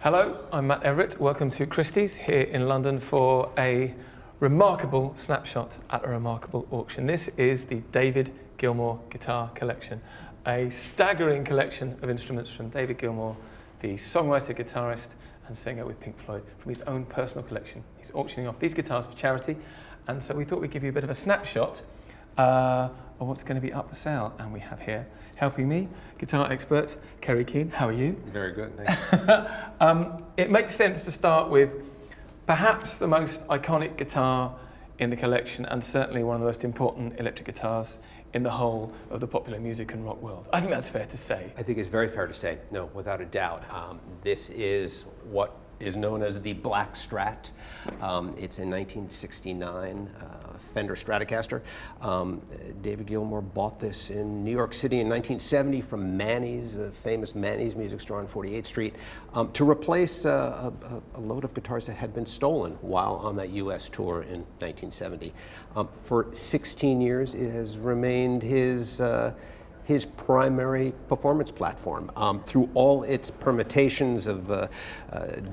Hello, I'm Matt Everitt. Welcome to Christie's here in London for a remarkable snapshot at a remarkable auction. This is the David Gilmour Guitar Collection, a staggering collection of instruments from David Gilmour, the songwriter, guitarist and singer with Pink Floyd, from his own personal collection. He's auctioning off these guitars for charity, and so we thought we'd give you a bit of a snapshot of what's going to be up for sale. And we have here, helping me, guitar expert Kerry Keane. How are you? Very good, thank you. It makes sense to start with perhaps the most iconic guitar in the collection, and certainly one of the most important electric guitars in the whole of the popular music and rock world. I think that's fair to say. I think it's very fair to say, no, without a doubt. This is what is known as the Black Strat. It's a 1969 Fender Stratocaster. David Gilmour bought this in New York City in 1970 from Manny's, the famous Manny's music store on 48th Street, to replace a load of guitars that had been stolen while on that US tour in 1970. For 16 years, it has remained his primary performance platform through all its permutations of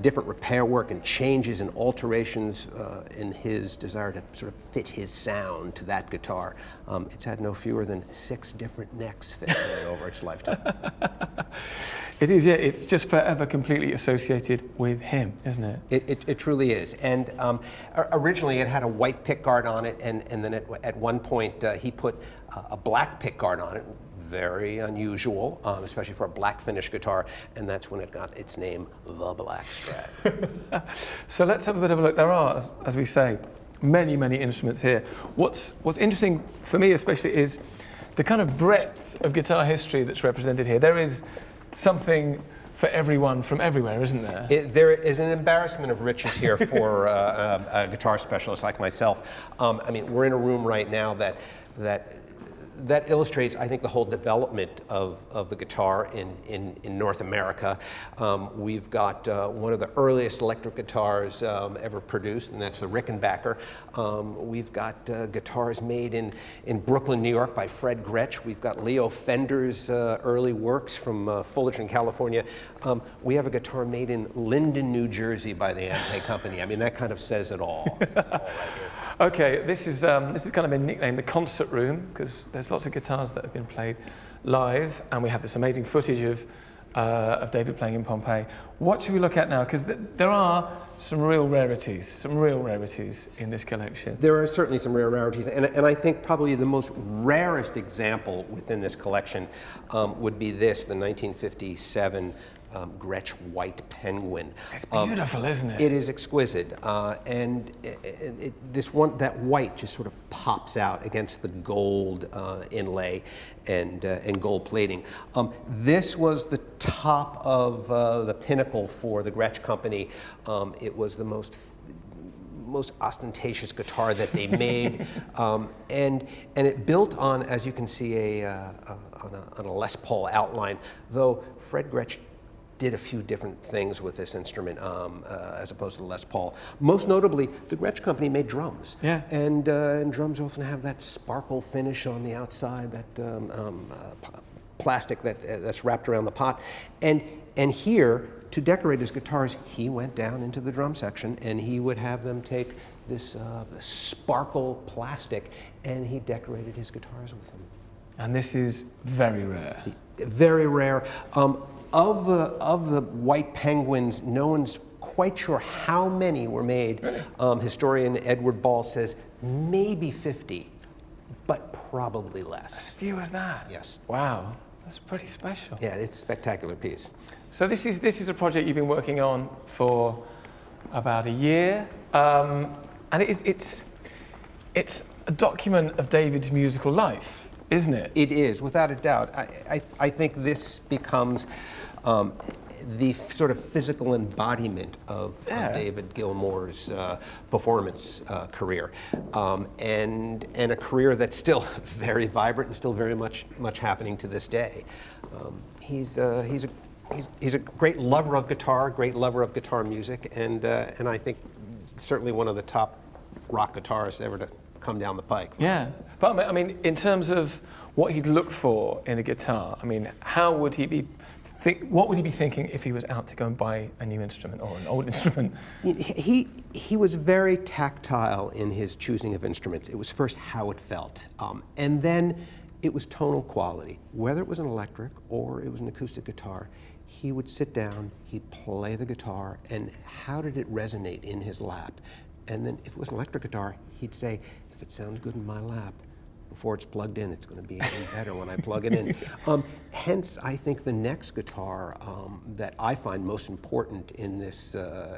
different repair work and changes and alterations in his desire to sort of fit his sound to that guitar. It's had no fewer than 6 different necks fitted in it over its lifetime. It is, yeah. It's just forever completely associated with him, isn't it? It truly is. And originally it had a white pickguard on it, and then at one point he put a black pickguard on it. Very unusual, especially for a black finish guitar, and that's when it got its name, the Black Strat. So let's have a bit of a look. There are, as we say, many, many instruments here. What's interesting for me especially is the kind of breadth of guitar history that's represented here. There is something for everyone from everywhere, isn't there? There is an embarrassment of riches here for a guitar specialist like myself. I mean, we're in a room right now that illustrates, I think, the whole development of the guitar in North America. We've got one of the earliest electric guitars ever produced, and that's the Rickenbacker. We've got guitars made in Brooklyn, New York by Fred Gretsch. We've got Leo Fender's early works from Fullerton, California. We have a guitar made in Linden, New Jersey by the Anthony Company. I mean, that kind of says it all. All right here. Okay, this is kind of been nicknamed the concert room because there's lots of guitars that have been played live, and we have this amazing footage of David playing in Pompeii. What should we look at now? Because there are some real rarities in this collection. There are certainly some rare rarities, and I think probably the most rarest example within this collection would be this, the 1957 Gretsch White Penguin. It's beautiful, isn't it? It is exquisite, and that white just sort of pops out against the gold inlay and gold plating. This was the top of the pinnacle for the Gretsch Company. It was the most ostentatious guitar that they made, and it built on, as you can see, on a Les Paul outline. Though Fred Gretsch did a few different things with this instrument as opposed to the Les Paul. Most notably, the Gretsch Company made drums. Yeah. And drums often have that sparkle finish on the outside, that plastic that's wrapped around the pot. And here, to decorate his guitars, he went down into the drum section and he would have them take this sparkle plastic, and he decorated his guitars with them. And this is very rare. Very rare. Of the White Penguins, no one's quite sure how many were made. Really? Historian Edward Ball says maybe 50, but probably less. As few as that? Yes. Wow, that's pretty special. Yeah, it's a spectacular piece. So this is a project you've been working on for about a year, and it's a document of David's musical life, isn't it? It is, without a doubt. I think this becomes the sort of physical embodiment of David Gilmour's performance career, and a career that's still very vibrant and still very much happening to this day. He's a great lover of guitar, great lover of guitar music, and I think certainly one of the top rock guitarists ever to come down the pike. Yeah, but I mean, in terms of what he'd look for in a guitar. I mean, how would he be? What would he be thinking if he was out to go and buy a new instrument or an old instrument? He was very tactile in his choosing of instruments. It was first how it felt, and then it was tonal quality. Whether it was an electric or it was an acoustic guitar, he would sit down, he'd play the guitar, and how did it resonate in his lap? And then if it was an electric guitar, he'd say, if it sounds good in my lap, before it's plugged in, it's going to be even better when I plug it in. Hence, I think the next guitar that I find most important in this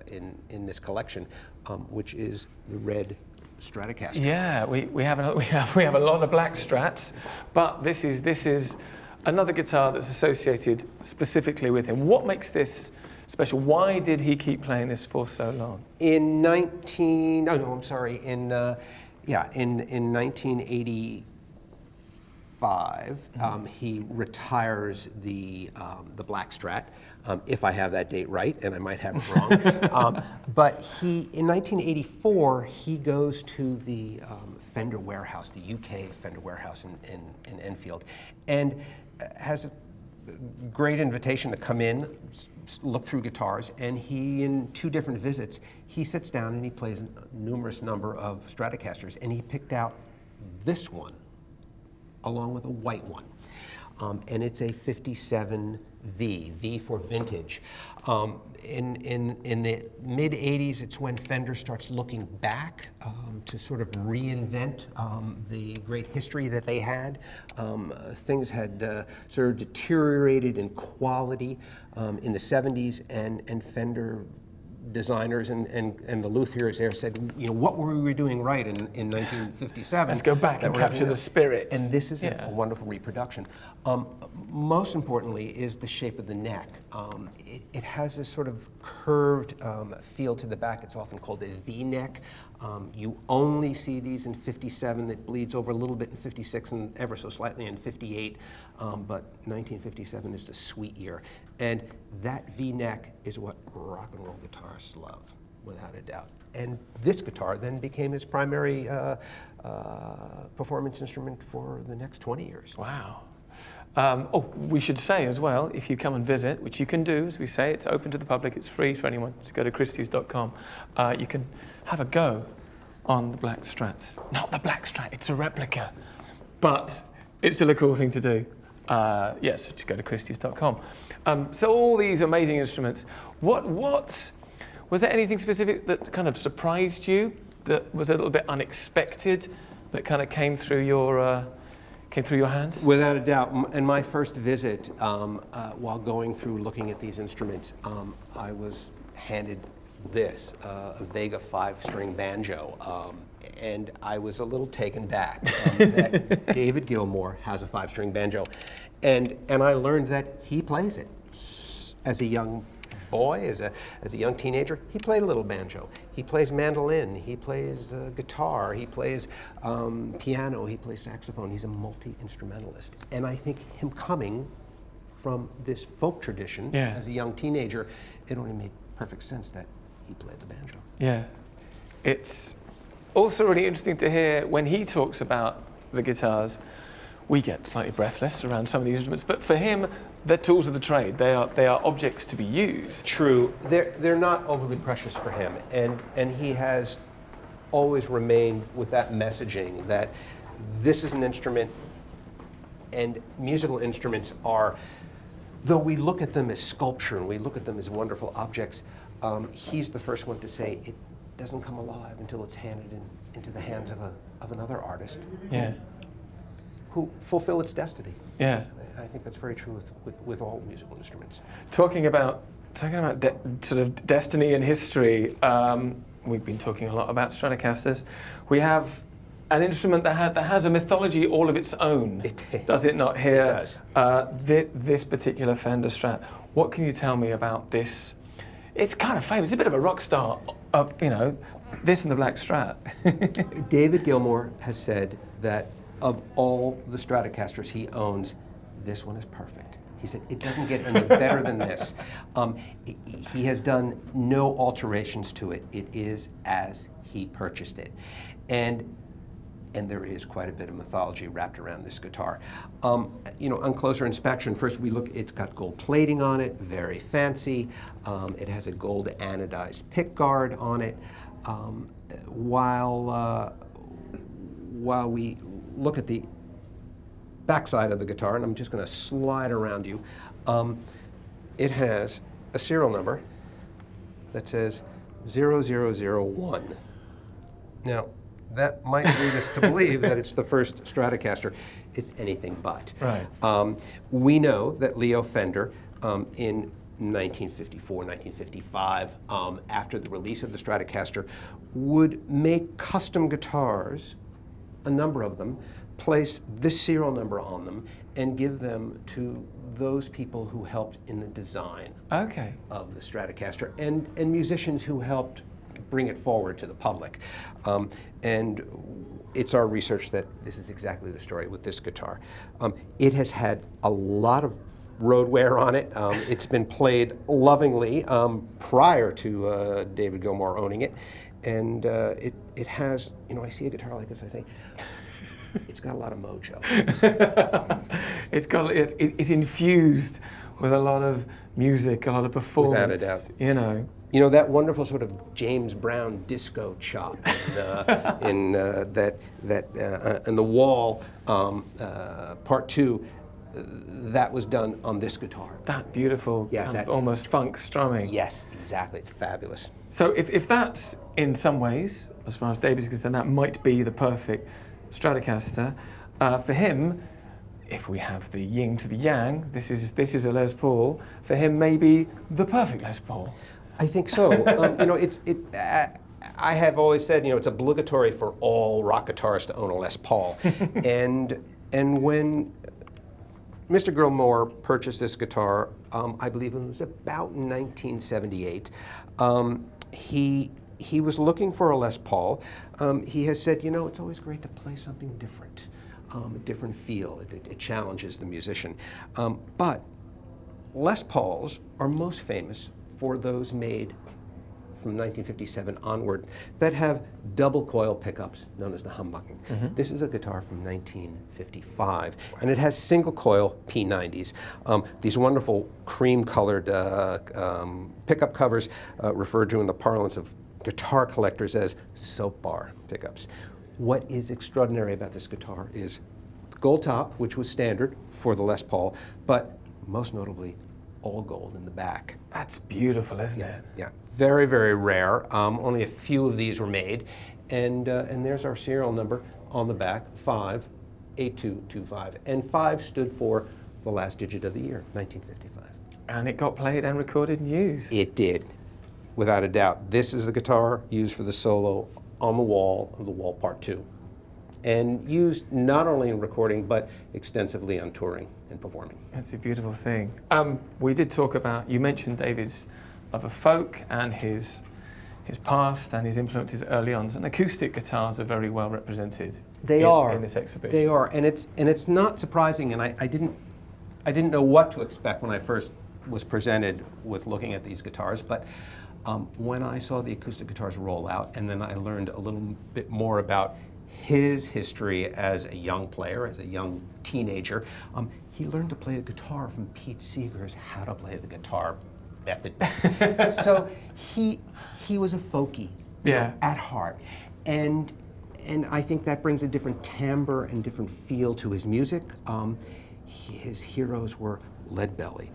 in this collection, which is the red Stratocaster. Yeah, we have a lot of black Strats, but this is another guitar that's associated specifically with him. What makes this special? Why did he keep playing this for so long? In 1985, he retires the black Strat, if I have that date right, and I might have it wrong. But in 1984, he goes to the Fender warehouse, the UK Fender warehouse in Enfield, and has a great invitation to come in, look through guitars, and in 2 different visits, he sits down and he plays a numerous number of Stratocasters, and he picked out this one, along with a white one. And it's a 57V, V for vintage. In the mid-'80s, it's when Fender starts looking back to sort of reinvent the great history that they had. Things had sort of deteriorated in quality in the 70s, and Fender designers and the luthiers there said, you know, what were we doing right in 1957? Let's go back and capture the spirit. And this is a wonderful reproduction. Most importantly is the shape of the neck. It has this sort of curved feel to the back. It's often called a V-neck. You only see these in 57. That bleeds over a little bit in 56 and ever so slightly in 58. But 1957 is the sweet year. And that V-neck is what rock and roll guitarists love, without a doubt. And this guitar then became his primary performance instrument for the next 20 years. Wow. We should say as well, if you come and visit, which you can do, as we say, it's open to the public, it's free for anyone. Just go to christies.com. You can have a go on the black Strat. Not the black Strat, it's a replica. But it's still a cool thing to do. So just go to christies.com. So all these amazing instruments, what was there anything specific that kind of surprised you, that was a little bit unexpected, that kind of came through your hands? Without a doubt. In my first visit, while going through looking at these instruments, I was handed this, a Vega 5-string banjo, and I was a little taken back that David Gilmour has a 5-string banjo, and I learned that he plays it. As a young boy, as a young teenager, he played a little banjo. He plays mandolin, he plays guitar, he plays piano, he plays saxophone. He's a multi-instrumentalist. And I think him coming from this folk tradition as a young teenager, it only made perfect sense that he played the banjo. Yeah. It's also really interesting to hear when he talks about the guitars. We get slightly breathless around some of these instruments, but for him, they're tools of the trade. They are objects to be used. True. They're not overly precious for him, and he has always remained with that messaging that this is an instrument, and musical instruments are, though we look at them as sculpture and we look at them as wonderful objects, he's the first one to say it doesn't come alive until it's handed into the hands of another artist. Yeah. Who fulfill its destiny. Yeah. I think that's very true with all musical instruments. Talking about sort of destiny and history, we've been talking a lot about Stratocasters. We have an instrument that has a mythology all of its own, does it not? Here, it does. This particular Fender Strat. What can you tell me about this? It's kind of famous. It's a bit of a rock star of, this and the black Strat. David Gilmour has said that of all the Stratocasters he owns, this one is perfect. He said, it doesn't get any better than this. He has done no alterations to it. It is as he purchased it. And and there is quite a bit of mythology wrapped around this guitar. You know, on closer inspection, first we look, it's got gold plating on it, very fancy. It has a gold anodized pick guard on it. While we look at the backside of the guitar, and I'm just going to slide around you, it has a serial number that says 0001. Now, that might lead us to believe that it's the first Stratocaster. It's anything but. Right. We know that Leo Fender, in 1954, 1955, after the release of the Stratocaster, would make custom guitars, a number of them, place this serial number on them, and give them to those people who helped in the design of the Stratocaster, and musicians who helped bring it forward to the public. And it's our research that this is exactly the story with this guitar. It has had a lot of road wear on it. It's been played lovingly prior to David Gilmour owning it. And it has, you know, I see a guitar like this, I say, it's got a lot of mojo. It's infused with a lot of music, a lot of performance. Without a doubt. You know. You know, that wonderful sort of James Brown disco chop in the Wall, part 2, that was done on this guitar. That beautiful, kind of almost funk strumming. Yes, exactly. It's fabulous. So if that's, in some ways, as far as David's concerned, that might be the perfect Stratocaster. For him, if we have the yin to the yang, this is a Les Paul. For him, maybe the perfect Les Paul. I think so. You know, I have always said, you know, it's obligatory for all rock guitarists to own a Les Paul. and when Mr. Gilmour purchased this guitar, I believe it was about 1978, he was looking for a Les Paul. He has said, you know, it's always great to play something different, a different feel. It challenges the musician. But Les Pauls are most famous for those made from 1957 onward that have double coil pickups known as the humbucking. Mm-hmm. This is a guitar from 1955, and it has single coil P90s. These wonderful cream colored pickup covers referred to in the parlance of guitar collectors as soap bar pickups. What is extraordinary about this guitar is gold top, which was standard for the Les Paul, but most notably all gold in the back. That's beautiful, isn't it? Yeah, very, very rare. Only a few of these were made. And there's our serial number on the back, 58225. And 5 stood for the last digit of the year, 1955. And it got played and recorded and used. It did, without a doubt. This is the guitar used for the solo on the Wall of the Wall Part 2. And used not only in recording, but extensively on touring and performing. That's a beautiful thing. We did talk about, you mentioned David's love of folk and his past and his influences early on. And acoustic guitars are very well represented in this exhibition. They are, and it's not surprising, and I didn't know what to expect when I first was presented with looking at these guitars, but when I saw the acoustic guitars roll out, and then I learned a little bit more about his history as a young player, as a young teenager. He learned to play the guitar from Pete Seeger's How to Play the Guitar method. So he was a folkie at heart. And I think that brings a different timbre and different feel to his music. His heroes were Leadbelly,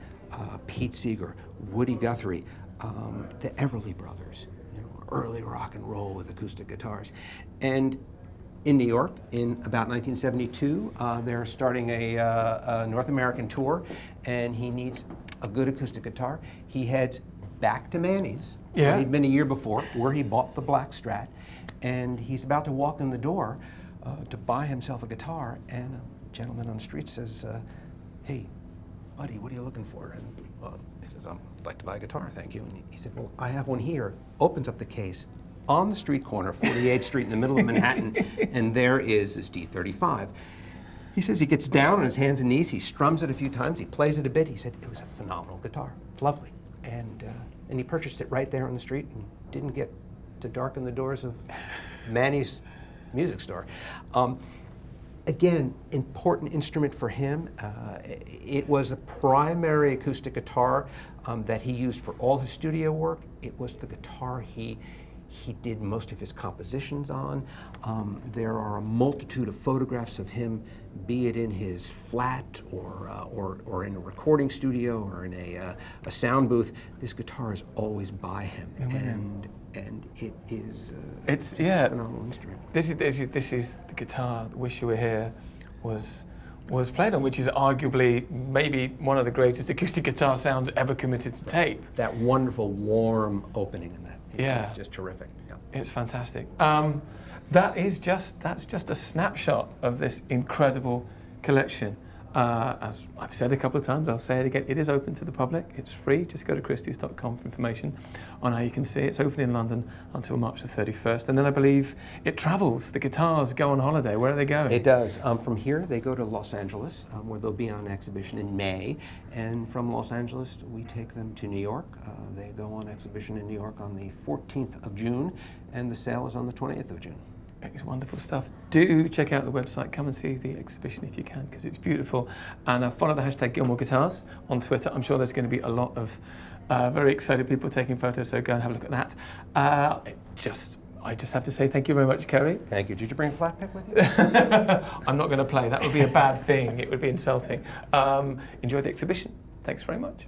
Pete Seeger, Woody Guthrie, the Everly Brothers, you know, early rock and roll with acoustic guitars. And in New York, in about 1972, they're starting a North American tour, and he needs a good acoustic guitar. He heads back to Manny's, where he'd been a year before, where he bought the black Strat, and he's about to walk in the door to buy himself a guitar, and a gentleman on the street says, hey, buddy, what are you looking for? And he says, I'd like to buy a guitar, thank you. And he said, well, I have one here. Opens up the case, on the street corner, 48th Street in the middle of Manhattan, and there is this D35. He says he gets down on his hands and knees, he strums it a few times, he plays it a bit. He said it was a phenomenal guitar, it's lovely. And he purchased it right there on the street and didn't get to darken the doors of Manny's music store. Again, important instrument for him. It was the primary acoustic guitar that he used for all his studio work. It was the guitar he did most of his compositions on. There are a multitude of photographs of him, be it in his flat or in a recording studio or in a sound booth. This guitar is always by him, and it is it's a phenomenal instrument. This is the guitar that Wish You Were Here was played on, which is arguably maybe one of the greatest acoustic guitar sounds ever committed to tape. That wonderful warm opening in that. Yeah, just terrific. Yeah. It's fantastic. That's just a snapshot of this incredible collection. As I've said a couple of times, I'll say it again, it is open to the public. It's free. Just go to christies.com for information on how you can see it. It's open in London until March the 31st. And then I believe it travels. The guitars go on holiday. Where are they going? It does. From here, they go to Los Angeles, where they'll be on exhibition in May. And from Los Angeles, we take them to New York. They go on exhibition in New York on the 14th of June, and the sale is on the 20th of June. It's wonderful stuff. Do check out the website. Come and see the exhibition if you can, because it's beautiful. And follow the hashtag Gilmour Guitars on Twitter. I'm sure there's going to be a lot of very excited people taking photos, so go and have a look at that. I just have to say thank you very much, Kerry. Thank you. Did you bring a flat pick with you? I'm not going to play. That would be a bad thing. It would be insulting. Enjoy the exhibition. Thanks very much.